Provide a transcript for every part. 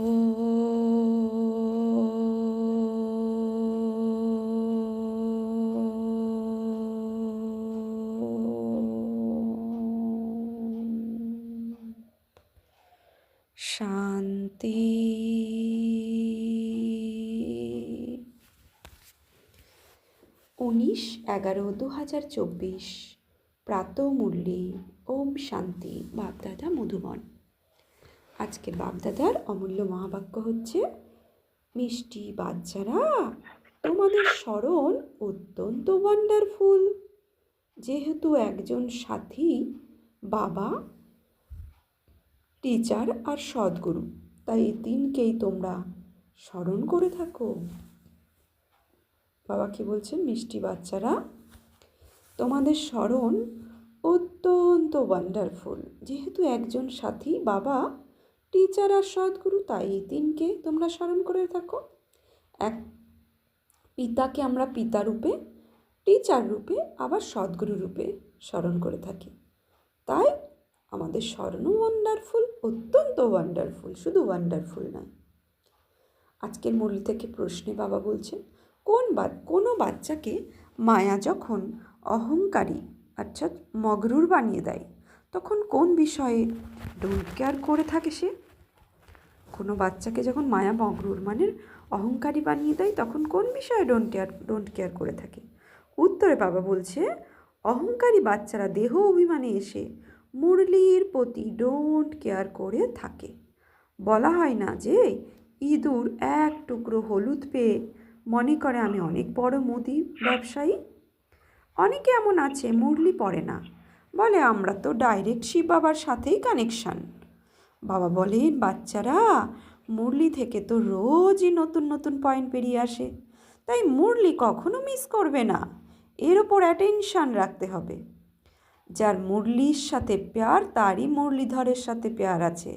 ॐ শান্তি। 19/11/2024 প্রাতঃমূল্যে। ওম শান্তি। বাপদাদা মধুবন। আজকের বাপদাদার অমূল্য মহাবাক্য হচ্ছে, মিষ্টি বাচ্চারা, তোমাদের স্মরণ অত্যন্ত ওয়ান্ডারফুল। যেহেতু একজন সাথী বাবা, টিচার আর সদ্গুরু, তাই এই তিনকেই তোমরা স্মরণ করে থাকো। বাবা কি বলছেন? মিষ্টি বাচ্চারা, তোমাদের স্মরণ অত্যন্ত ওয়ান্ডারফুল। যেহেতু একজন সাথী বাবা, টিচার আর সদ্গুরু, তাই এই তিনকে তোমরা স্মরণ করে থাকো। এক পিতাকে আমরা পিতা রূপে, টিচার রূপে, আবার সদ্গুরু রূপে স্মরণ করে থাকি। তাই আমাদের স্মরণও ওয়ান্ডারফুল, অত্যন্ত ওয়ান্ডারফুল, শুধু ওয়ান্ডারফুল নয়। আজকের মুরলি থেকে প্রশ্নে বাবা বলছেন, কোনো বাচ্চাকে মায়া যখন অহংকারী অর্থাৎ মগরুর বানিয়ে দেয়, তখন কোন বিষয়ে ডোন্ট কেয়ার করে থাকে সে? কোনো বাচ্চাকে যখন মায়া মগরুর মানে অহংকারী বানিয়ে দেয়, তখন কোন বিষয়ে ডোন্ট কেয়ার করে থাকে? উত্তরে বাবা বলছে, অহংকারী বাচ্চারা দেহ অভিমানে এসে মুরলির প্রতি ডোন্ট কেয়ার করে থাকে। বলা হয় না যে ইঁদুর এক টুকরো হলুদ পেয়ে মনে করে আমি অনেক বড় মুদি ব্যবসায়ী। অনেকে এমন আছে মুরলি পড়ে না, বলে আমরা তো ডাইরেক্ট শিব বাবার সাথেই কানেকশান। বাবা বলেন, বাচ্চারা, মুরলি থেকে তো রোজই নতুন নতুন পয়েন্ট বেরিয়ে আসে, তাই মুরলি কখনো মিস করবে না। এর ওপর অ্যাটেনশান রাখতে হবে। যার মুরলির সাথে প্যার, তারই মুরলীধরের সাথে প্যার আছে।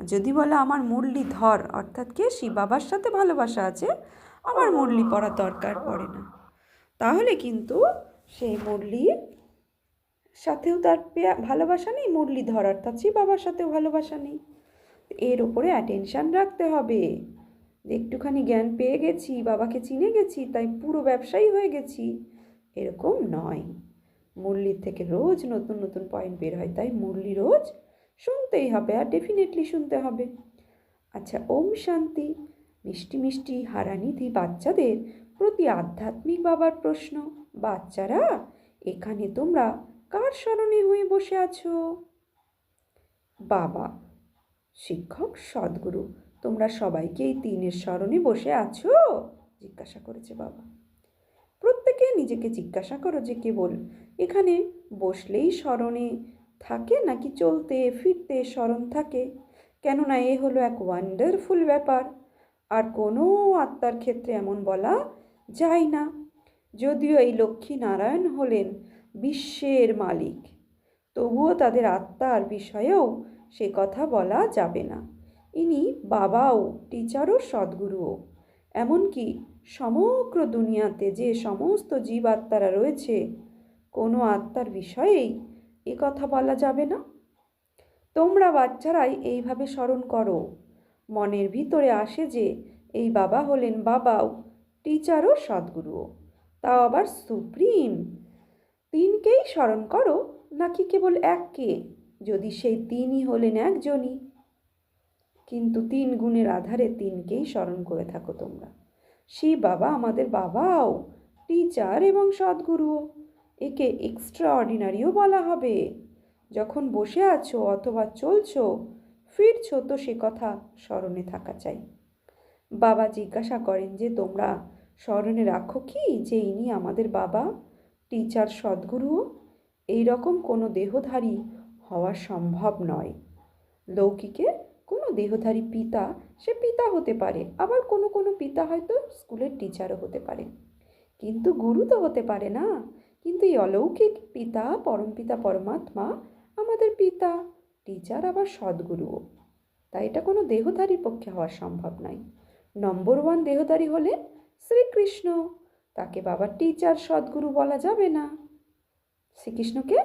যদি বলে আমার মুরলীধর অর্থাৎ কে, শিব বাবার সাথে ভালোবাসা আছে, আমার মুরলি পড়ার দরকার পড়ে না, তাহলে কিন্তু সেই মুরলির সাথেও তার ভালোবাসা নেই, মুরলীধর অর্থাৎ শিব বাবার সাথেও ভালোবাসা নেই। এর উপরে অ্যাটেনশান রাখতে হবে। একটুখানি জ্ঞান পেয়ে গেছি, বাবাকে চিনে গেছি, তাই পুরো ব্যবসায়ী হয়ে গেছি, এরকম নয়। মুরলির থেকে রোজ নতুন নতুন পয়েন্ট বের হয়, তাই মুরলি রোজ শুনতেই হবে, আর ডেফিনেটলি শুনতে হবে। আচ্ছা, ওম শান্তি। মিষ্টি মিষ্টি হারানিধি বাচ্চাদের প্রতি আধ্যাত্মিক বাবার প্রশ্ন, বাচ্চারা, এখানে তোমরা কার স্মরণে হয়ে বসে আছো? বাবা, শিক্ষক, সদ্গুরু, তোমরা সবাইকে এই তিনের স্মরণে বসে আছো? জিজ্ঞাসা করেছে বাবা। প্রত্যেকে নিজেকে জিজ্ঞাসা করো যে কেবল এখানে বসলেই স্মরণে থাকে, নাকি চলতে ফিরতে স্মরণ থাকে? কেননা এ হলো এক ওয়ান্ডারফুল ব্যাপার, আর কোনো আত্মার ক্ষেত্রে এমন বলা যায় না। যদিও এই লক্ষ্মী নারায়ণ হলেন বিশ্বের মালিক, তবুও তাদের আত্মার বিষয়েও সে কথা বলা যাবে না। ইনি বাবাও, টিচারও, সদ্গুরুও। এমনকি সমগ্র দুনিয়াতে যে সমস্ত জীব আত্মারা রয়েছে, কোনো আত্মার বিষয়েই এ কথা বলা যাবে না। তোমরা বাচ্চারাই এইভাবে স্মরণ করো। মনের ভিতরে আসে যে এই বাবা হলেন বাবাও, টিচারও, সদ্গুরুও, তাও আবার সুপ্রিম। তিনকেই স্মরণ করো, নাকি কেবল এককে? যদি সেই তিনই হলেন একজনই, কিন্তু তিন গুণের আধারে তিনকেই স্মরণ করে থাকো তোমরা। শিব বাবা আমাদের বাবাও, টিচার এবং সদ্গুরুও। একে এক্সট্রা অর্ডিনারিও বলা হবে। যখন বসে আছো অথবা চলছো ফিরছো, তো সে কথা স্মরণে থাকা চাই। বাবা জিজ্ঞাসা করেন যে তোমরা স্মরণে রাখো কি যে ইনি আমাদের বাবা, টিচার, সদ্গুরুও? এইরকম কোনো দেহধারী হওয়া সম্ভব নয়। লৌকিকে কোনো দেহধারী পিতা, সে পিতা হতে পারে, আবার কোনো কোনো পিতা হয়তো স্কুলের টিচারও হতে পারে, কিন্তু গুরু তো হতে পারে না। কিন্তু এই অলৌকিক পিতা, পরমপিতা পরমাত্মা আমাদের পিতা, টিচার, আবার সদ্গুরুও। তাই এটা কোনো দেহধারীর পক্ষে হওয়া সম্ভব নয়। নম্বর 1 দেহধারী হলে শ্রীকৃষ্ণ, তাকে বাবার টিচার, সদ্গুরু বলা যাবে না। শ্রীকৃষ্ণকে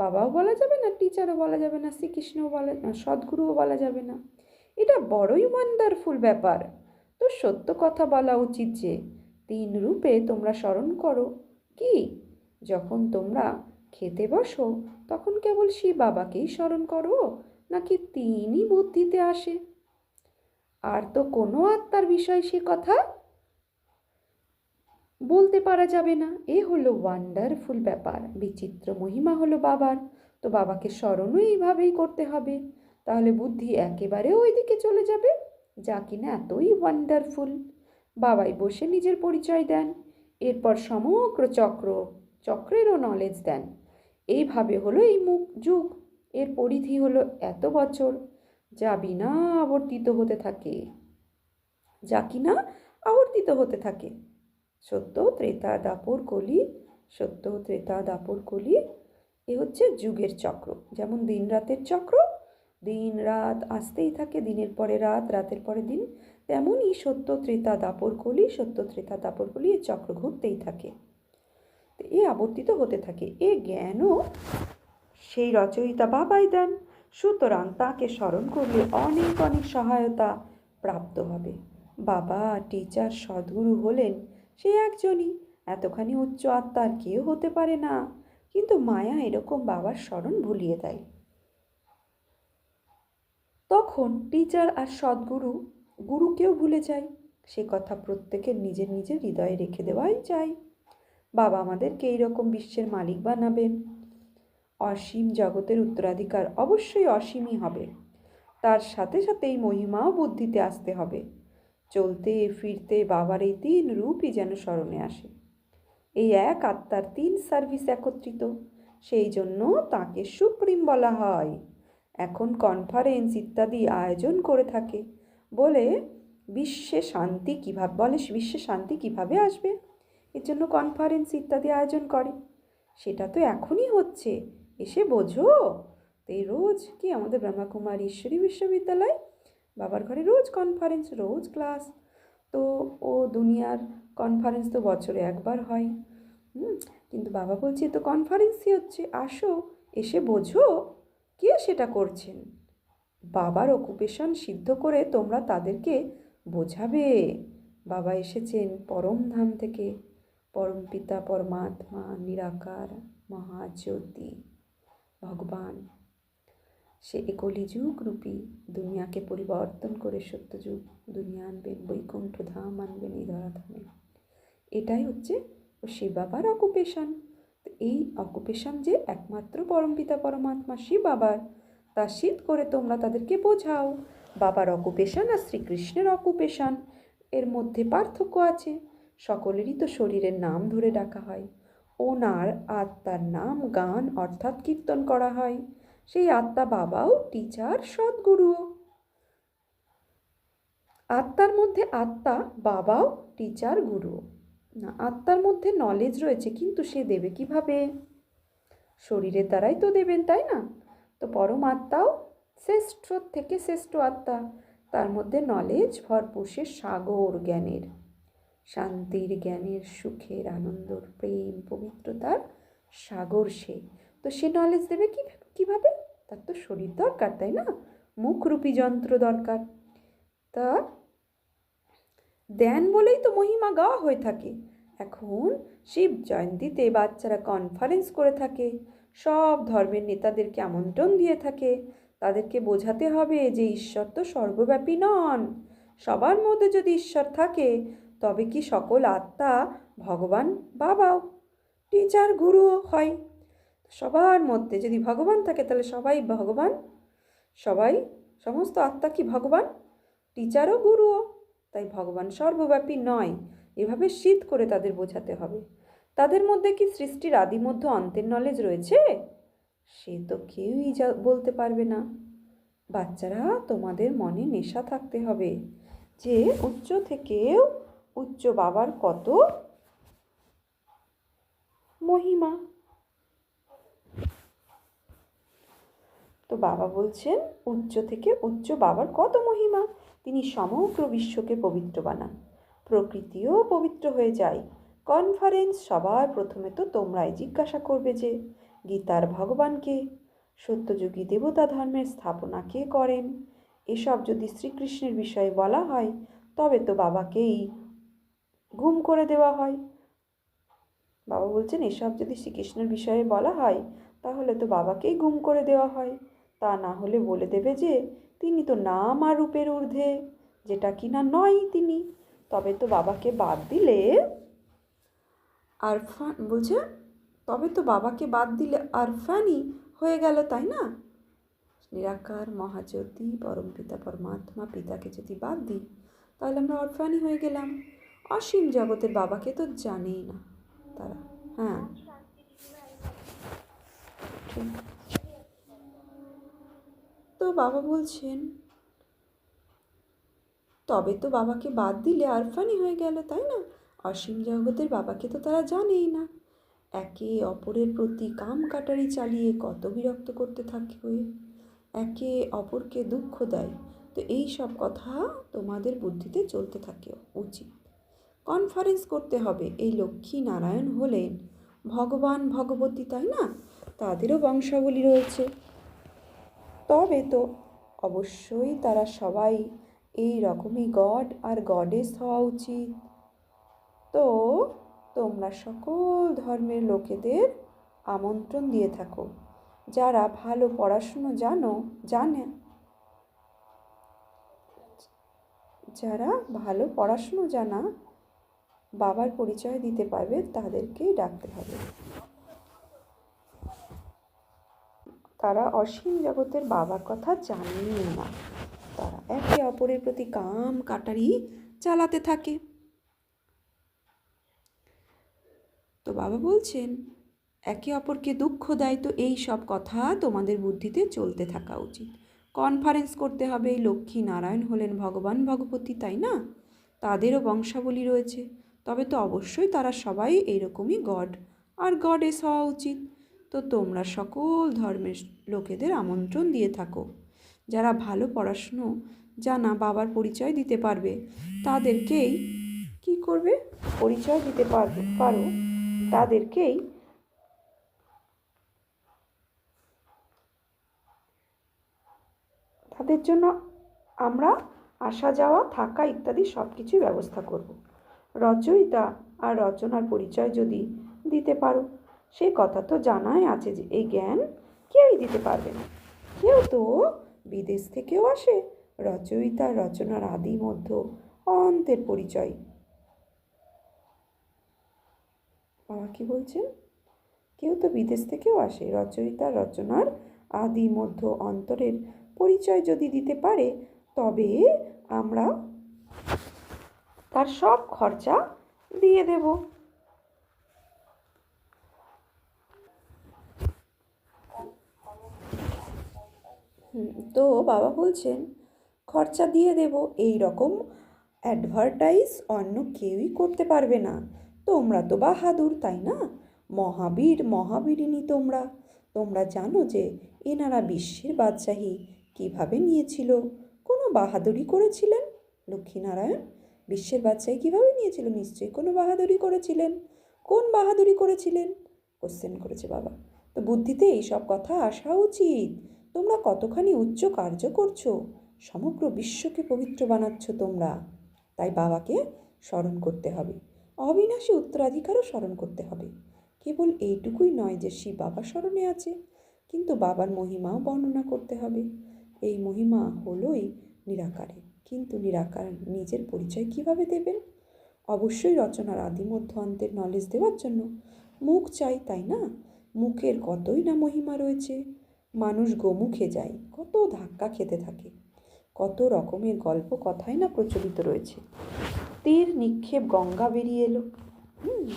বাবাও বলা যাবে না, টিচারও বলা যাবে না, শ্রীকৃষ্ণও বলা, সদ্গুরুও বলা যাবে না। এটা বড়ই ওয়ান্ডারফুল ব্যাপার। তো সত্য কথা বলা উচিত যে 3 রূপে তোমরা স্মরণ করো। কি? যখন তোমরা খেতে বসো তখন কেবল শিব বাবাকেই স্মরণ করো, নাকি তিনি বুদ্ধিতে আসে? আর তো কোনো আত্মার বিষয় সে কথা বলতে পারা যাবে না। এ হলো ওয়ান্ডারফুল ব্যাপার, বিচিত্র মহিমা হলো বাবার। তো বাবাকে স্মরণও এইভাবেই করতে হবে, তাহলে বুদ্ধি একেবারে ওই দিকে চলে যাবে, যা কিনা এতই ওয়ান্ডারফুল। বাবাই বসে নিজের পরিচয় দেন, এরপর সমগ্র চক্রেরও নলেজ দেন। এইভাবে হলো এই যুগ, এর পরিধি হলো এত বছর, যা বিনা আবর্তিত হতে থাকে, যা কিনা আবর্তিত হতে থাকে। সত্য ত্রেতা দাপর কলি, সত্য ত্রেতা দাপর কলি, এ হচ্ছে যুগের চক্র। যেমন দিন রাতের চক্র, দিন রাত আসতেই থাকে, দিনের পরে রাত, রাতের পরে দিন, তেমনই সত্য ত্রেতা দাপর কলি, সত্য ত্রেতা দাপর কলি, এ চক্র ঘুরতেই থাকে, এ আবর্তিত হতে থাকে। এ জ্ঞানও সেই রচয়িতা বাবাই দেন। সুতরাং তাকে স্মরণ করলে অনেক অনেক সহায়তা প্রাপ্ত হবে। বাবা টিচার সদ্গুরু হলেন সে একজনই, এতখানি উচ্চ আত্মার কেউ হতে পারে না। কিন্তু মায়া এরকম বাবার স্মরণ ভুলিয়ে দেয়। তখন টিচার আর সদ্গুরু গুরুকেও ভুলে যায়। সে কথা প্রত্যেকের নিজের নিজের হৃদয়ে রেখে দেওয়াই চাই। বাবা আমাদেরকে এইরকম বিশ্বের মালিক বানাবেন। অসীম জগতের উত্তরাধিকার অবশ্যই অসীমই হবে, তার সাথে সাথে এই মহিমাও বুদ্ধিতে আসতে হবে। চলতে ফিরতে বাবার এই 3 রূপই যেন স্মরণে আসে। এই এক আত্মার 3 সার্ভিস একত্রিত, সেই জন্য তাকে সুপ্রিম বলা হয়। এখন কনফারেন্স ইত্যাদি আয়োজন করে থাকে, বলে বিশ্বে শান্তি কিভাবে আসবে, এর জন্য কনফারেন্স ইত্যাদি আয়োজন করে। সেটা তো এখনই হচ্ছে, এসে বোঝো। তো এই রোজ কি আমাদের ব্রহ্মাকুমারী ঈশ্বরী বিশ্ববিদ্যালয় বাবার ঘরে রোজ কনফারেন্স, রোজ ক্লাস। তো ও দুনিয়ার কনফারেন্স তো বছরে একবার হয়। কিন্তু বাবা বলছে তো কনফারেন্সই হচ্ছে, আসো, এসে বোঝো কে সেটা করছেন। বাবার অকুপেশন সিদ্ধ করে তোমরা তাদেরকে বোঝাবে। বাবা এসেছেন পরম ধাম থেকে, পরম পিতা পরমাত্মা নিরাকার মহাজ্যোতি ভগবান। সে কলিযুগ রূপী দুনিয়াকে পরিবর্তন করে সত্যযুগ দুনিয়া আনবেন, বৈকুণ্ঠ ধাম আনবেন এই ধরাধামে। এটাই হচ্ছে শিব বাবার অকুপেশন। এই অকুপেশন যে একমাত্র পরমপিতা পরমাত্মা শিব বাবার, তা সিদ্ধ করে তোমরা তাদেরকে বোঝাও। বাবার অকুপেশন আর শ্রীকৃষ্ণের অকুপেশন, এর মধ্যে পার্থক্য আছে। সকলেরই তো শরীরের নাম ধরে ডাকা হয়, ওনার আত্মার নাম গান অর্থাৎ কীর্তন করা হয়। সেই আত্মা বাবাও টিচার সদ্গুরুও। আত্মার মধ্যে আত্মা বাবাও টিচার গুরু না। আত্মার মধ্যে নলেজ রয়েছে, কিন্তু সে দেবে কিভাবে? শরীরের দ্বারাই তো দেবেন, তাই না? তো পরমাত্মাও শ্রেষ্ঠ থেকে শ্রেষ্ঠ আত্মা, তার মধ্যে নলেজ ভরপুর, সে সাগর জ্ঞানের, শান্তির, জ্ঞানের, সুখের, আনন্দর, প্রেম, পবিত্রতার সাগর সে। তো সে নলেজ দেবে কিভাবে? তার তো শরীর দরকার, তাই না? মুখরূপী যন্ত্র দরকার। তা দেন বলেই তো মহিমা গাওয়া হয়ে থাকে। এখন শিব জয়ন্তীতে বাচ্চারা কনফারেন্স করে থাকে, সব ধর্মের নেতাদেরকে আমন্ত্রণ দিয়ে থাকে। তাদেরকে বোঝাতে হবে যে ঈশ্বর তো সর্বব্যাপী নন। সবার মধ্যে যদি ঈশ্বর থাকে, তবে কি সকল আত্মা ভগবান বাবাও টিচার গুরুও হয়? সবার মধ্যে যদি ভগবান থাকে, তাহলে সবাই ভগবান, সমস্ত আত্মা কি ভগবান, টিচারও গুরুও। তাই ভগবান সর্বব্যাপী নয়, এভাবে সিদ্ধ করে তাদের বোঝাতে হবে। তাদের মধ্যে কি সৃষ্টির আদি মধ্য অন্তের নলেজ রয়েছে? সে তো কেউই বলতে পারবে না। বাচ্চারা, তোমাদের মনে নেশা থাকতে হবে যে উচ্চ থেকেও উচ্চ বাবার কত মহিমা। তো বাবা বলছেন উচ্চ থেকে উচ্চ বাবার কত মহিমা। তিনি সমগ্র বিশ্বকে পবিত্র বানান, প্রকৃতিও পবিত্র হয়ে যায়। কনফারেন্স সবার প্রথমে তো তোমরাই জিজ্ঞাসা করবে যে গীতার ভগবানকে, সত্যযুগী দেবতা ধর্মের স্থাপনা কে করেন, এসব যদি শ্রীকৃষ্ণের বিষয়ে বলা হয় তবে তো বাবাকেই গুম করে দেওয়া হয়। বাবা বলছেন এসব যদি শ্রীকৃষ্ণের বিষয়ে বলা হয় তাহলে তো বাবাকেই গুম করে দেওয়া হয়, তা না হলে বলে দেবে যে তিনি তো নাম আর রূপের ঊর্ধ্বে, যেটা কিনা নয় তিনি। তবে তো বাবাকে বাদ দিলে আরফান বলছে, তবে তো বাবাকে বাদ দিলে আরফানই হয়ে গেল, তাই না? নিরাকার মহাজ্যোতি পরমপিতা পরমাত্মা পিতাকে যদি বাদ দিই তাহলে আমরা অরফানই হয়ে গেলাম। অসীম জগতের বাবাকে তো জানেই না তারা। হ্যাঁ, ঠিক। তো বাবা বলছেন তবে তো বাবাকে বাদ দিলে আরফানই হয়ে গেল, তাই না? অসীম জগতের বাবাকে তো তারা জানেই না। একে অপরের প্রতি কাম কাটারি চালিয়ে কত বিরক্ত করতে থাকে, একে অপরকে দুঃখ দেয়। তো এই সব কথা তোমাদের বুদ্ধিতে চলতে থাকে উচিত। কনফারেন্স করতে হবে। এই লক্ষ্মী নারায়ণ হলেন ভগবান ভগবতী, তাই না? তাদেরও বংশাবলী রয়েছে। তবে তো অবশ্যই তারা সবাই এই রকমই গড আর গডেস হওয়া উচিত। তো তোমরা সকল ধর্মের লোকেদের আমন্ত্রণ দিয়ে থাকো। যারা ভালো পড়াশুনো যারা ভালো পড়াশুনো জানা বাবার পরিচয় দিতে পারবে তাদেরকেই ডাকতে হবে। তারা অসীম জগতের বাবার কথা জানেই না। তারা একে অপরের প্রতি কাম কাটারি চালাতে থাকে। তো বাবা বলছেন একে অপরকে দুঃখ দেয়। তো এই সব কথা তোমাদের বুদ্ধিতে চলতে থাকা উচিত। কনফারেন্স করতে হবে। লক্ষ্মী নারায়ণ হলেন ভগবান ভগবতী, তাই না? তাদেরও বংশাবলী রয়েছে। তবে তো অবশ্যই তারা সবাই এইরকমই গড আর গডেস হওয়া উচিত। তো তোমরা সকল ধর্মের লোকেদের আমন্ত্রণ দিয়ে থাকো। যারা ভালো পড়াশুনো জানা বাবার পরিচয় দিতে পারবে তাদেরকেই কি করবে, পরিচয় দিতে পারো তাদেরকেই তাদের জন্য আমরা আসা যাওয়া থাকা ইত্যাদি সব কিছুই ব্যবস্থা করব। রচয়িতা আর রচনার পরিচয় যদি দিতে পারো, সে কথা তো জানাই আছে যে এই জ্ঞান কেউই দিতে পারবে না। কেউ তো বিদেশ থেকেও আসে রচয়িতা রচনার আদি মধ্য অন্তের পরিচয়। বাবা কি বলছেন? কেউ তো বিদেশ থেকেও আসে রচয়িতা রচনার আদি মধ্য অন্তরের পরিচয় যদি দিতে পারে তবে আমরা তার সব খরচা দিয়ে দেব। তো বাবা বলছেন খরচা দিয়ে দেব। এই রকম অ্যাডভার্টাইজ অন্য কেউই করতে পারবে না। তোমরা তো বাহাদুর, তাই না? মহাবীর মহাবীরিনী তোমরা। তোমরা জানো যে এনারা বিশ্বের বাদশাহী কীভাবে নিয়েছিল। কোনো বাহাদুরি করেছিলেন লক্ষ্মীনারায়ণ? বিশ্বের বাদশাহী কীভাবে নিয়েছিল? নিশ্চয়ই কোনো বাহাদুরি করেছিলেন। কোন বাহাদুরি করেছিলেন? কোশ্চেন করেছে বাবা। তো বুদ্ধিতে এইসব কথা আসা উচিত। তোমরা কতখানি উচ্চ কার্য করছো, সমগ্র বিশ্বকে পবিত্র বানাচ্ছ তোমরা। তাই বাবাকে স্মরণ করতে হবে। অবিনাশী উত্তরাধিকারও স্মরণ করতে হবে। কেবল এইটুকুই নয় যে শিব বাবা স্মরণে আছে, কিন্তু বাবার মহিমাও বর্ণনা করতে হবে। এই মহিমা হলোই নিরাকারে, কিন্তু নিরাকার নিজের পরিচয় কিভাবে দেবেন? অবশ্যই রচনার আদি মধ্য অন্তের নলেজ দেওয়ার জন্য মুখ চাই, তাই না? মুখের কতই না মহিমা রয়েছে। মানুষ গোমুখে যায়, কত ধাক্কা খেতে থাকে, কত রকমের গল্প কথাই না প্রচলিত রয়েছে। তীর নিক্ষেপ গঙ্গা বেরিয়ে এলো।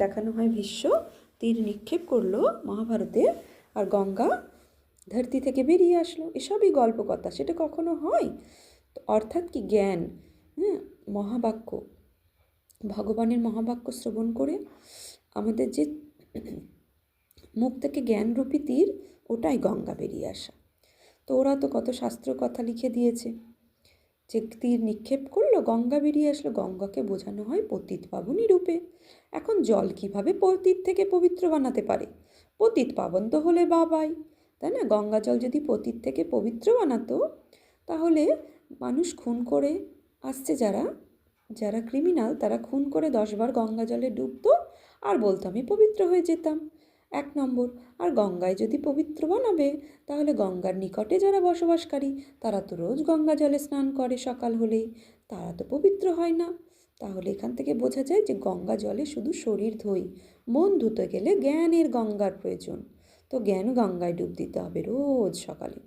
দেখানো হয় ভীষ্ম তীর নিক্ষেপ করলো মহাভারতে আর গঙ্গা ধরতি থেকে বেরিয়ে আসলো। এসবই গল্প কথা, সেটা কখনো হয়? তো অর্থাৎ কি জ্ঞান, মহাবাক্য, ভগবানের মহাবাক্য শ্রবণ করে আমাদের যে মুখ থেকে জ্ঞানরূপী তীর, ওটাই গঙ্গা বেরিয়ে আসা। তো ওরা তো কত শাস্ত্র কথা লিখে দিয়েছে যে তীর নিক্ষেপ করলো গঙ্গা বেরিয়ে আসলো। গঙ্গাকে বোঝানো হয় পতিত পাবনী রূপে। এখন জল কিভাবে পতিত থেকে পবিত্র বানাতে পারে? পতিত পাবন তো হলে বাবাই, তাই না? গঙ্গা জল যদি পতিত থেকে পবিত্র বানাতো তাহলে মানুষ খুন করে আসছে, যারা যারা ক্রিমিনাল, তারা খুন করে 10 বার গঙ্গা জলে ডুবতো আর বলতো আমি পবিত্র হয়ে যেতাম। 1 নম্বর। আর গঙ্গায় যদি পবিত্র বানাবে, তাহলে গঙ্গার নিকটে যারা বসবাসকারী, তারা তো রোজ গঙ্গা জলে স্নান করে সকাল হলেই, তারা তো পবিত্র হয় না। তাহলে এখান থেকে বোঝা যায় যে গঙ্গা জলে শুধু শরীর ধোই, মন ধুতে গেলে জ্ঞানের গঙ্গার প্রয়োজন। তো জ্ঞান গঙ্গায় ডুব দিতে হবে রোজ সকালে।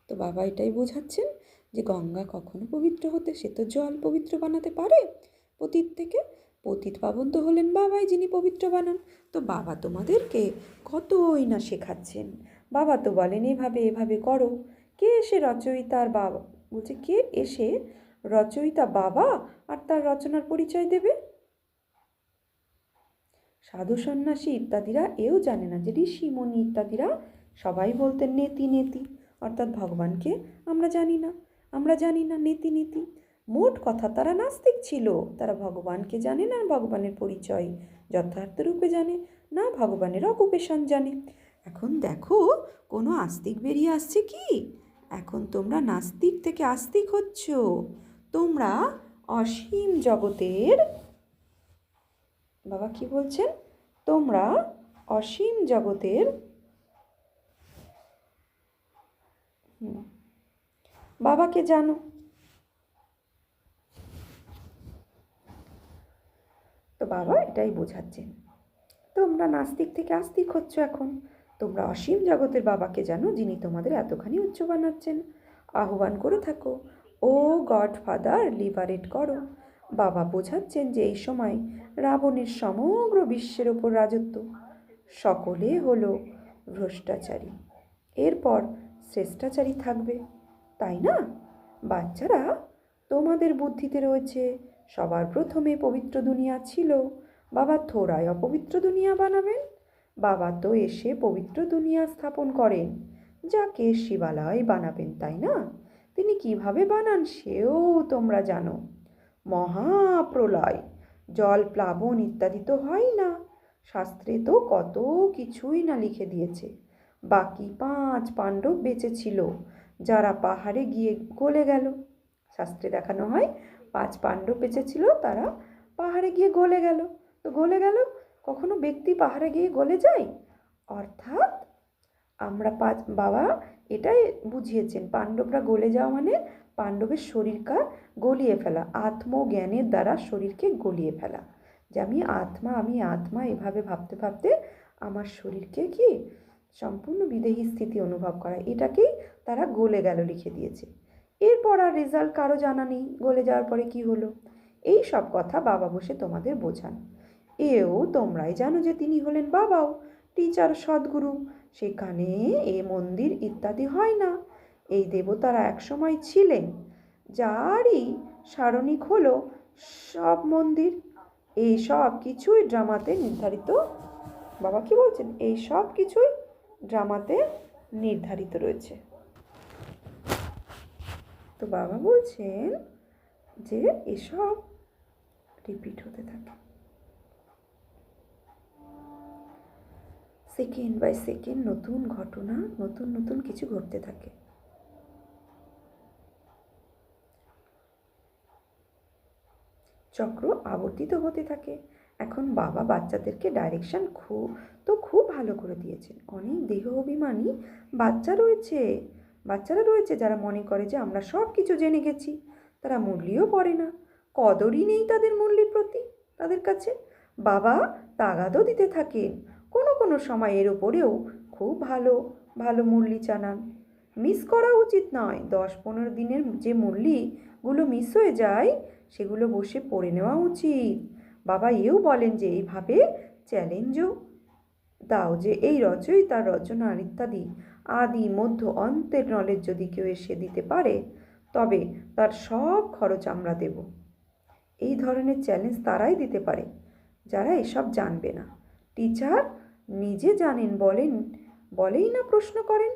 তো বাবা এটাই বোঝাচ্ছেন যে গঙ্গা কখনো পবিত্র হতে, সে তো জল পবিত্র বানাতে পারে পতিত থেকে। পতিত পাবন তো হলেন বাবাই, যিনি পবিত্র বানান। তো বাবা তোমাদেরকে কতই না শেখাচ্ছেন। বাবা তো বলেন এভাবে এভাবে করো। কে এসে রচয়িতার বাবা বলছে, কে এসে রচয়িতা বাবা আর তার রচনার পরিচয় দেবে? সাধু সন্ন্যাসী ইত্যাদিরা এও জানে না যে ঋষিমণি ইত্যাদিরা সবাই বলতেন নেতি নেতি, অর্থাৎ ভগবানকে আমরা জানি না, আমরা জানি না, নেতি নেতি। মোট কথা তারা নাস্তিক ছিল। তারা ভগবানকে জানে না, ভগবানের পরিচয় যথার্থ রূপে জানে না, ভগবানের অকুপেশন জানে। এখন দেখো কোনো আস্তিক বেরিয়ে আসছে কি? এখন তোমরা নাস্তিক থেকে আস্তিক হচ্ছ। তোমরা অসীম জগতের, বাবা কি বলছেন, তোমরা অসীম জগতের বাবাকে জানো। তো বাবা এটাই বোঝাচ্ছেন, তোমরা নাস্তিক থেকে আস্তিক হচ্ছ। এখন তোমরা অসীম জগতের বাবাকে জানো, যিনি তোমাদের এতখানি উচ্চ বানাচ্ছেন। আহ্বান করে থাকো, ও গডফাদার লিবারেট করো। বাবা বোঝাচ্ছেন যে এই সময় রাবণের সমগ্র বিশ্বের ওপর রাজত্ব, সকলে হলো ভ্রষ্টাচারী, এরপর শ্রেষ্ঠাচারী থাকবে, তাই না? বাচ্চারা, তোমাদের বুদ্ধিতে রয়েছে সবার প্রথমে পবিত্র দুনিয়া ছিল, বাবা থোড়ায় অপবিত্র দুনিয়া বানাবেন। বাবা তো এসে পবিত্র দুনিয়া স্থাপন করেন, যাকে শিবালয় বানাবেন, তাই না? তিনি কিভাবে বানান সেও তোমরা জানো। মহাপ্রলয়, জল প্লাবন ইত্যাদি তো হয় না। শাস্ত্রে তো কত কিছুই না লিখে দিয়েছে। বাকি 5 পাণ্ডব বেঁচে ছিল, যারা পাহাড়ে গিয়ে গলে গেল। শাস্ত্রে দেখানো হয় 5 পাণ্ডব বেঁচে ছিল, তারা পাহাড়ে গিয়ে গলে গেল। তো গলে গেল, কখনো ব্যক্তি পাহাড়ে গিয়ে গলে যায়? অর্থাৎ আমরা বাবা এটাই বুঝিয়েছেন, পাণ্ডবরা গলে যাওয়া মানে পাণ্ডবের শরীরকে গলিয়ে ফেলা, আত্মজ্ঞানের দ্বারা শরীরকে গলিয়ে ফেলা, যে আমি আত্মা এভাবে ভাবতে ভাবতে আমার শরীরকে কি সম্পূর্ণ বিদেহী স্থিতি অনুভব করা, এটাকেই তারা গলে গেল লিখে দিয়েছে। এরপর আর রেজাল্ট কারো জানা নেই, গলে যাওয়ার পরে কি হলো। এই সব কথা বাবা বসে তোমাদের বোঝান। এও তোমরাই জানো যে তিনি হলেন বাবাও, টিচার, সদ্গুরু। সেখানে এ মন্দির ইত্যাদি হয় না। এই দেবতারা একসময় ছিলেন, যারই সারণিক হলো সব মন্দির। এই সব কিছুই ড্রামাতে নির্ধারিত। বাবা কি বলছেন, এই সব কিছুই ড্রামাতে নির্ধারিত রয়েছে। তো বাবা বলছেন যে এসব রিপিট হতে থাকে, সেকেন্ড বাই সেকেন্ড নতুন ঘটনা, নতুন নতুন কিছু ঘটতে থাকে। চক্র আবর্তিত হতে থাকে। এখন বাবা বাচ্চাদেরকে ডাইরেকশন খুব ভালো করে দিয়েছেন। অনেক দেহ অভিমানী বাচ্চারা রয়েছে যারা মনে করে যে আমরা সব কিছু জেনে গেছি। তারা মুরলিও পড়ে না, কদরই নেই তাদের মুরলির প্রতি, তাদের কাছে। বাবা তাগাদও দিতে থাকেন, কোনো কোনো সময় এর ওপরেও খুব ভালো ভালো মুরলি চানান। মিস করা উচিত নয়। 10-15 দিনের যে মুরলিগুলো মিস হয়ে যায়, সেগুলো বসে পড়ে নেওয়া উচিত। বাবা এও বলেন যে এইভাবে চ্যালেঞ্জও দাও যে এই রচয়িতার রচনার ইত্যাদি আদি মধ্য অন্তের নলেজ যদি কেউ এসে দিতে পারে, তবে তার সব খরচ আমরা দেব। এই ধরনের চ্যালেঞ্জ তারাই দিতে পারে যারা এসব জানবে না। টিচার নিজে জানেন বলেই না প্রশ্ন করেন।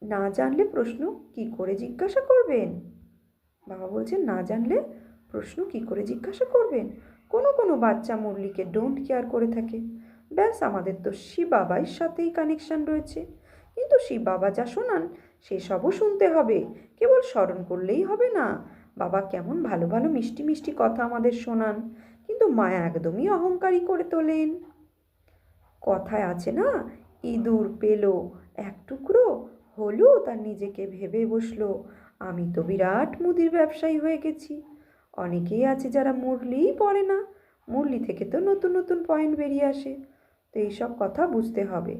না জানলে প্রশ্ন কি করে জিজ্ঞাসা করবেন? বাবা বলছেন না জানলে প্রশ্ন কি করে জিজ্ঞাসা করবেন? কোনো কোনো বাচ্চা মুরলিকে ডোন্ট কেয়ার করে থাকে। ব্যাস, আমাদের তো শিব বাবার সাথেই কানেকশান রয়েছে, কিন্তু শিব বাবা যা শোনান সেসবও শুনতে হবে, কেবল স্মরণ করলেই হবে না। বাবা কেমন ভালো ভালো মিষ্টি মিষ্টি কথা আমাদের শোনান, কিন্তু মা একদমই অহংকারী করে তোলেন। কথায় আছে না, ইঁদুর পেল এক টুকরো, হলো তার নিজেকে ভেবে বসলো আমি তো বিরাট মুদির ব্যবসায়ী হয়ে গেছি। অনেকেই আছে যারা মুরলিই পড়ে না, মুরলি থেকে তো নতুন নতুন পয়েন্ট বেরিয়ে আসে। তো এইসব কথা বুঝতে হবে।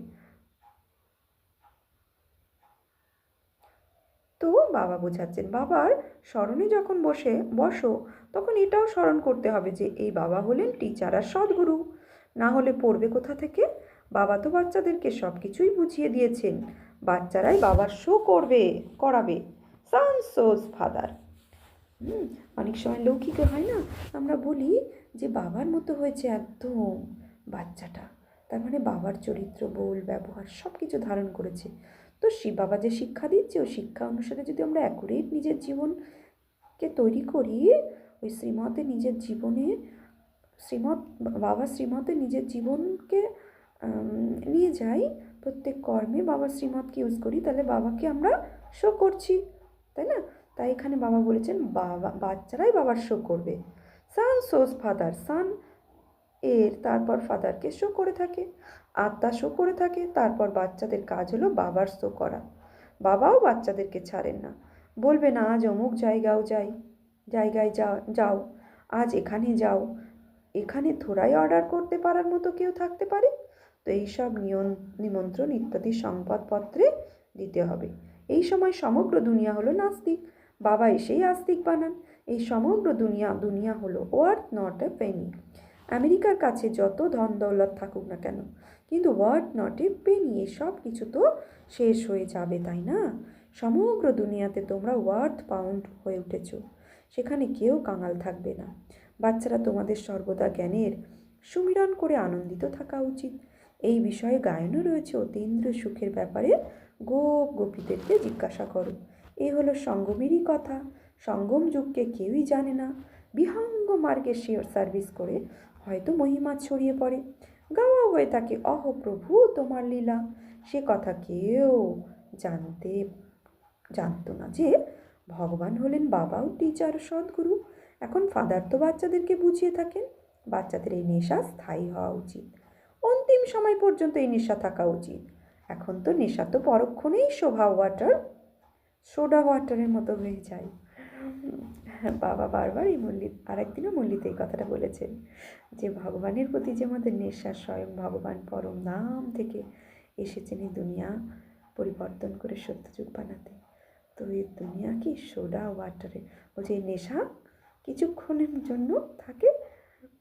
তো বাবা বোঝাচ্ছেন, বাবার স্মরণে যখন বসো তখন এটাও স্মরণ করতে হবে যে এই বাবা হলেন টিচার আর সদ্গুরু, না হলে পড়বে কোথা থেকে? বাবা তো বাচ্চাদেরকে সব কিছুই বুঝিয়ে দিয়েছেন, বাচ্চারাই বাবার শো করাবে। সান সোজ ফাদার। অনেক সময় লৌকিক হয় না, আমরা বলি যে বাবার মতো হয়েছে একদম বাচ্চাটা, তার মানে বাবার চরিত্র, বোল, ব্যবহার সব কিছু ধারণ করেছে। তো বাবা যে শিক্ষা দিচ্ছে ওই শিক্ষা অনুসারে যদি আমরা অ্যাকুরেট নিজের জীবনকে তৈরি করি, ওই শ্রীমতে নিজের জীবনে শ্রীমতে নিজের জীবনকে নিয়ে যাই, প্রত্যেক কর্মে বাবার শ্রীমতকে ইউজ করি, তাহলে বাবাকে আমরা শো করছি, তাই না? তাই এখানে বাবা বলেছেন বাচ্চারাই বাবার শো করবে। সান সোজ ফাদার, সান এর তারপর ফাদারকে শো করে থাকে, আত্মা শো করে থাকে, তারপর বাচ্চাদের কাজ হলো বাবার শো করা। বাবাও বাচ্চাদেরকে ছাড়েন না, বলবে না আজ অমুক জায়গায় যাও, আজ এখানে যাও। এখানে থোড়াই অর্ডার করতে পারার মতো কেউ থাকতে পারে? তো এইসব নিমন্ত্রণ ইত্যাদি সংবাদপত্রে দিতে হবে। এই সময় সমগ্র দুনিয়া হলো নাস্তিক, বাবা এসেই আস্তিক বানান। এই সমগ্র দুনিয়া হলো ওয়ার্থ নট এ পেনি। আমেরিকার কাছে যত ধন দৌলত থাকুক না কেন, কিন্তু ওয়ার্থ নট এ পেনি, এসব কিছু তো শেষ হয়ে যাবে, তাই না? সমগ্র দুনিয়াতে তোমরা ওয়ার্থ পাউন্ড হয়ে উঠেছ, সেখানে কেউ কাঙাল থাকবে না। বাচ্চারা তোমাদের সর্বদা জ্ঞানের সুমিরন করে আনন্দিত থাকা উচিত। এই বিষয়ে গায়নও রয়েছে অতীন্দ্র সুখের ব্যাপারে, গোপীদেরকে জিজ্ঞাসা করো। এই হলো সঙ্গমেরই কথা। সঙ্গম যুগকে কেউই জানে না। বিহঙ্গ মার্গে সার্ভিস করে হয়তো মহিমা ছড়িয়ে পড়ে, গাওয়া হয়ে থাকে অহ প্রভু তোমার লীলা। সে কথা কেউ জানতো না যে ভগবান হলেন বাবাও টিচার সদ্গুরু। এখন ফাদার তো বাচ্চাদেরকে বুঝিয়ে থাকেন, বাচ্চাদের এই নেশা স্থায়ী হওয়া উচিত, অন্তিম সময় পর্যন্ত এই নেশা থাকা উচিত। এখন তো নেশা তো পরক্ষণেই সোডা ওয়াটারের মতো হয়ে যায়। বাবা বারবার আরেকদিনও মুরলিতে এই কথাটা বলেছেন যে ভগবানের প্রতি যে আমাদের নেশা, স্বয়ং ভগবান পরম নাম থেকে এসেছেন এই দুনিয়া পরিবর্তন করে সত্যযুগ বানাতে। তো এই দুনিয়া কি সোডা ওয়াটারে, বলছে এই নেশা কিছুক্ষণের জন্য থাকে,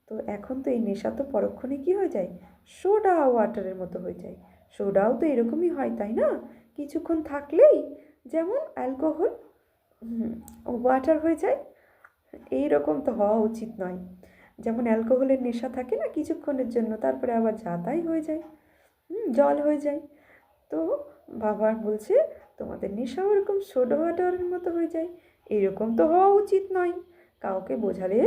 তো এখন তো এই নেশা তো পরক্ষণে কি হয়ে যায়, সোডা ওয়াটারের মতো হয়ে যায়। সোডাও তো এরকমই হয়, তাই না? কিছুক্ষণ থাকলেই যেমন অ্যালকোহল ওয়াটার হয়ে যায়, এইরকম তো হওয়া উচিত নয়। যেমন অ্যালকোহলের নেশা থাকে না কিছুক্ষণের জন্য, তারপরে আবার যা তাই হয়ে যায়, জল হয়ে যায়। তো বাবা বলছে তোমাদের নেশাও এরকম সোডা ওয়াটারের মতো হয়ে যায়, এরকম তো হওয়া উচিত নয়। কাউকে বোঝালে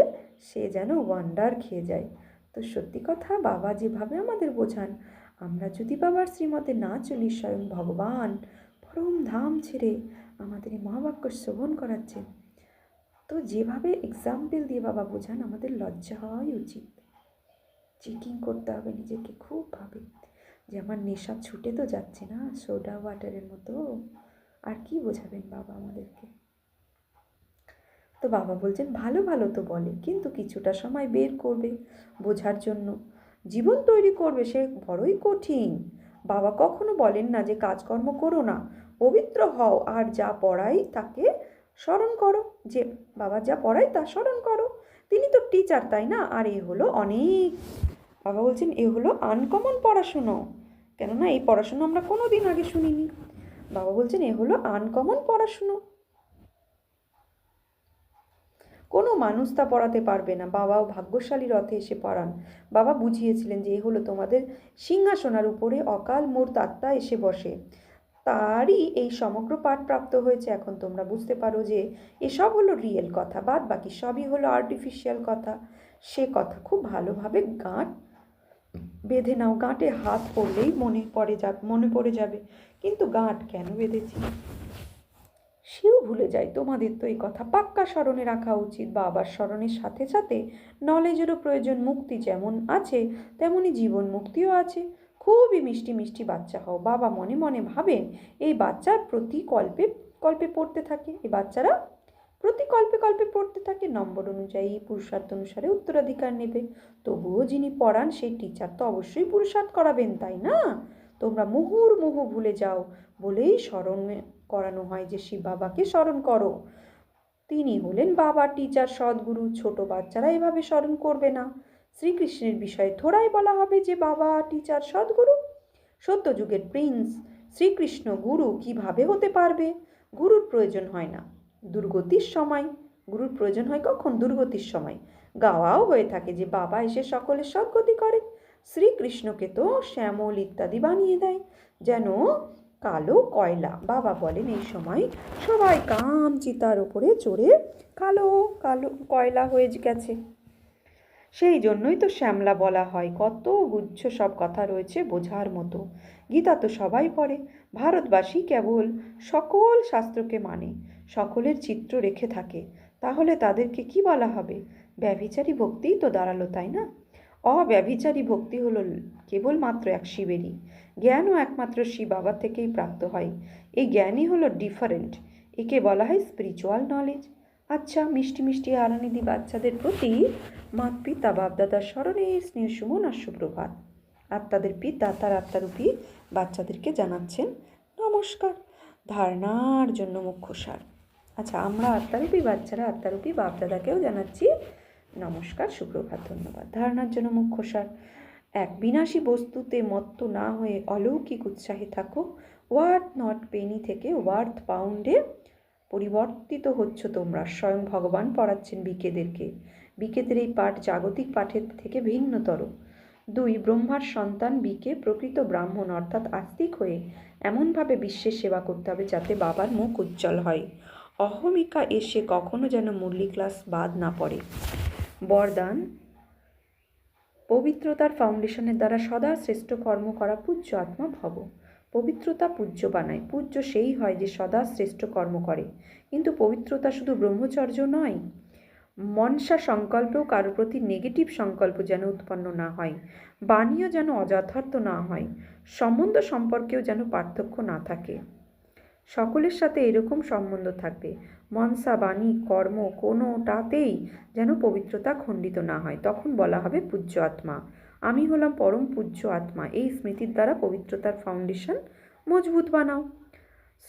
সে যেন ওয়ান্ডার খেয়ে যায়। তো সত্যি কথা, বাবা যেভাবে আমাদের বোঝান, আমরা যদি বাবার শ্রীমতে না চলি, স্বয়ং ভগবান পরম ধাম ছেড়ে আমাদের এই মহাবাক্য শ্রবণ করাচ্ছেন, তো যেভাবে এক্সাম্পল দিয়ে বাবা বোঝান, আমাদের লজ্জা হওয়াই উচিত। চেকিং করতে হবে নিজেকে খুবভাবে যে আমার নেশা ছুটে তো যাচ্ছে না সোডা ওয়াটারের মতো, আর কি বোঝাবেন বাবা আমাদেরকে? তো বাবা বলছেন ভালো ভালো তো বলে, কিন্তু কিছুটা সময় বের করবে বোঝার জন্য, জীবন তৈরি করবে, সে বড়ই কঠিন। বাবা কখনো বলেন না যে কাজকর্ম করো না, পবিত্র হও আর যা পড়াই তাকে স্মরণ করো, যে বাবা যা পড়াই তা স্মরণ করো। তিনি তো টিচার, তাই না? আর এ হলো বাবা বলছেন এ হলো আনকমন পড়াশুনো, কেননা এই পড়াশুনো আমরা কোনো দিন আগে শুনিনি। বাবা বলছেন এ হলো আনকমন পড়াশুনো, কোনো মানুষ তা পড়াতে পারবে না। বাবাও ভাগ্যশালী রথে এসে পড়ান। বাবা বুঝিয়েছিলেন যে এ হলো তোমাদের সিংহাসনার উপরে অকাল মূর্ত আত্মা এসে বসে, তারই এই সমগ্র পাঠ প্রাপ্ত হয়েছে। এখন তোমরা বুঝতে পারো যে এসব হলো রিয়েল কথা, বাদ বাকি সবই হলো আর্টিফিশিয়াল কথা। সে কথা খুব ভালোভাবে গাঁট বেঁধে নাও, গাঁটে হাত পড়লেই মনে পড়ে যাবে। কিন্তু গাঁট কেন বেঁধেছি সেও ভুলে যায়। তোমাদের তো এই কথা পাক্কা স্মরণে রাখা উচিত। বাবার স্মরণের সাথে সাথে নলেজেরও প্রয়োজন। মুক্তি যেমন আছে তেমনি জীবন মুক্তিও আছে। খুবই মিষ্টি মিষ্টি বাচ্চা হও। বাবা মনে মনে ভাবেন এই বাচ্চার প্রতি কল্পে কল্পে পড়তে থাকে। এই বাচ্চারা প্রতি কল্পে কল্পে পড়তে থাকে, নম্বর অনুযায়ী পুরুষার্থ অনুসারে উত্তরাধিকার নেবে। তবুও যিনি পড়ান সেই টিচার তো অবশ্যই পুরুষার্থ করাবেন, তাই না? তোমরা মুহুর্মুহু ভুলে যাও বলেই স্মরণ করানো হয় যে শিব বাবাকে স্মরণ করো। তিনি হলেন বাবা, টিচার, সদ্গুরু। ছোট বাচ্চারা এভাবে স্মরণ করবে না। শ্রীকৃষ্ণের বিষয়ে থোড়াই বলা হবে যে বাবা, টিচার, সদ্গুরু। সত্যযুগের প্রিন্স শ্রীকৃষ্ণ গুরু কিভাবে হতে পারবে? গুরুর প্রয়োজন হয় না দুর্গতির সময়। গুরুর প্রয়োজন হয় কখন? দুর্গতির সময়। গাওয়াও হয়ে থাকে যে বাবা এসে সকলের সদ্গতি করেন। শ্রীকৃষ্ণকে তো শ্যামল ইত্যাদি বানিয়ে দেয় যেন কালো কয়লা। বাবা বলেন এই সময় সবাই কাম চিতার ওপরে চড়ে কালো কালো কয়লা হয়ে গেছে। সেই জন্যই তো শ্যামলা বলা হয়। কত গুচ্ছ সব কথা রয়েছে বোঝার মতো। গীতা তো সবাই পড়ে। ভারতবাসী কেবল সকল শাস্ত্রকে মানে, সকলের চিত্র রেখে থাকে। তাহলে তাদেরকে কি বলা হবে? ব্যভিচারী ভক্তিই তো দাঁড়ালো, তাই না? অব্যভিচারী ভক্তি হলো কেবলমাত্র এক শিবেরই। জ্ঞানও একমাত্র শিব বাবা থেকেই প্রাপ্ত হয়। এই জ্ঞানই হলো ডিফারেন্ট। একে বলা হয় স্পিরিচুয়াল নলেজ। আচ্ছা, মিষ্টি মিষ্টি আরানিদি বাচ্চাদের প্রতি মাত পিতা বাপদাদার স্মরণে স্নেহ সুমন আর সুপ্রভাত। আত্মাদের পিতা তার আত্মারূপী বাচ্চাদেরকে জানাচ্ছেন নমস্কার। ধারণার জন্য মুখ্য সার। আচ্ছা, আমরা আত্মারূপী বাচ্চারা আত্মারূপী বাপদাদাকেও জানাচ্ছি নমস্কার, সুপ্রভাত, ধন্যবাদ। ধারণার জন্য মুখ্য সার। এক, বিনাশী বস্তুতে মত্ত না হয়ে অলৌকিক উৎসাহে থাকো। ওয়ার্থ নট পেনি থেকে ওয়ার্থ পাউন্ডে পরিবর্তিত হচ্ছ তোমরা। স্বয়ং ভগবান পড়াচ্ছেন বিকেদেরকে। বিকেদের এই পাঠ জাগতিক পাঠের থেকে ভিন্নতর। 2, ব্রহ্মার সন্তান বিকে প্রকৃত ব্রাহ্মণ অর্থাৎ আস্তিক হয়ে এমনভাবে বিশ্বের সেবা করতে হবে যাতে বাবার মুখ উজ্জ্বল হয়। অহমিকা এসে কখনো যেন মুরলি ক্লাস বাদ না পড়ে। বরদান, পবিত্রতার ফাউন্ডেশনের দ্বারা সদা শ্রেষ্ঠ কর্ম করা পূজ্য আত্মা ভব। পবিত্রতা পূজ্য বানায়। পূজ্য সেই হয় যে সদা শ্রেষ্ঠ কর্ম করে। কিন্তু পবিত্রতা শুধু ব্রহ্মচর্য নয়। মনসা সংকল্পেও কারোর প্রতি নেগেটিভ সংকল্প যেন উৎপন্ন না হয়। বাণীও যেন অযথার্থ না হয়। সম্বন্ধ সম্পর্কেও যেন পার্থক্য না থাকে। সকলের সাথে এরকম সম্বন্ধ থাকবে। মনসা, বাণী, কর্ম কোনোটাতেই যেন পবিত্রতা খণ্ডিত না হয়। তখন বলা হবে পূজ্য আত্মা। আমি হলাম পরম পূজ্য আত্মা। এই স্মৃতির দ্বারা পবিত্রতার ফাউন্ডেশন মজবুত বানাও।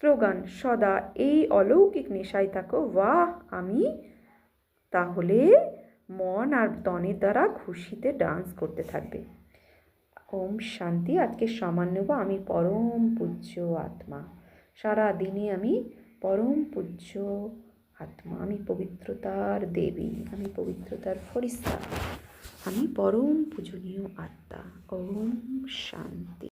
স্লোগান, সদা এই অলৌকিক নেশায় থাকো। বাহ আমি। তাহলে মন আর তনের দ্বারা খুশিতে ডান্স করতে থাকবে। ওম শান্তি। আজকে সমান নেব আমি পরম পূজ্য আত্মা। সারা দিনে আমি পরম পূজ্য আত্মা। আমি পবিত্রতার দেবী, আমি পবিত্রতার ফরিস্তা, আমি পরম পূজনীয় আত্মা। ওম শান্তি।